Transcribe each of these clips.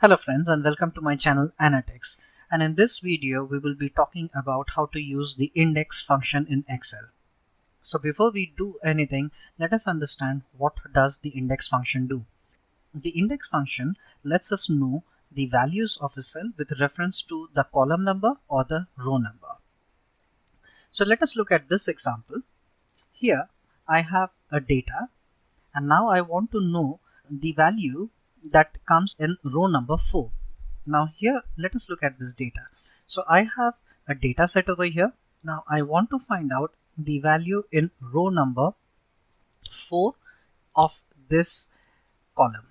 Hello friends and welcome to my channel ANATYX, and in this video we will be talking about how to use the index function in Excel. So before we do anything, let us understand what does the index function do. The index function lets us know the values of a cell with reference to the column number or the row number. So let us look at this example. Here I have a data and now I want to know the value that comes in row number 4. Now here let us look at this data. So I have a data set over here. Now I want to find out the value in row number 4 of this column.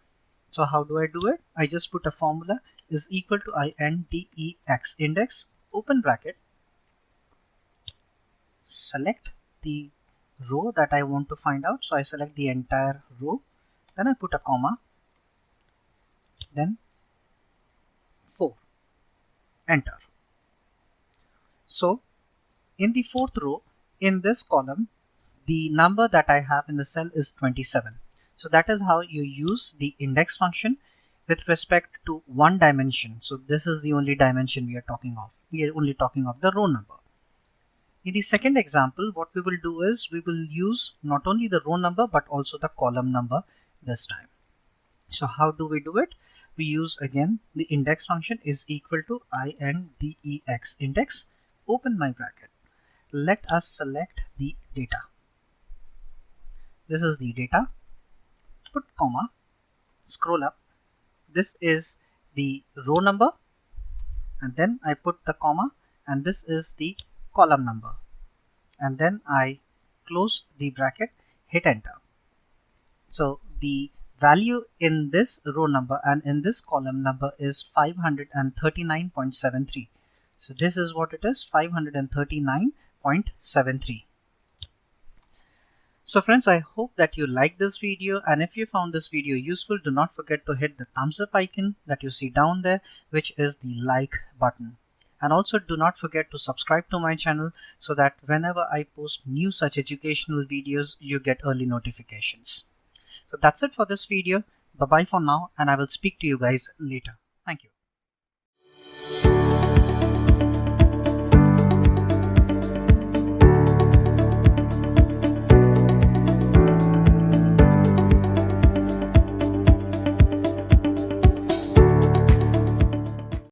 So how do I do it? I just put a formula is equal to INDEX index, open bracket, select the row that I want to find out. So I select the entire row, then I put a comma, then 4, enter. So in the 4th row in this column, the number that I have in the cell is 27. So that is how you use the index function with respect to one dimension. So this is the only dimension we are talking of. We are only talking of the row number. In the second example, what we will do is we will use not only the row number but also the column number this time. So how do we do it? We use again the index function is equal to INDEX index, open my bracket. Let us select the data. This is the data, put comma, scroll up. This is the row number and then I put the comma and this is the column number and then I close the bracket, hit enter. So the value in this row number and in this column number is 539.73. So this is what it is, 539.73. So friends, I hope that you liked this video, and if you found this video useful, do not forget to hit the thumbs up icon that you see down there, which is the like button. And also do not forget to subscribe to my channel so that whenever I post new such educational videos, you get early notifications. So that's it for this video. Bye bye for now, and I will speak to you guys later. Thank you.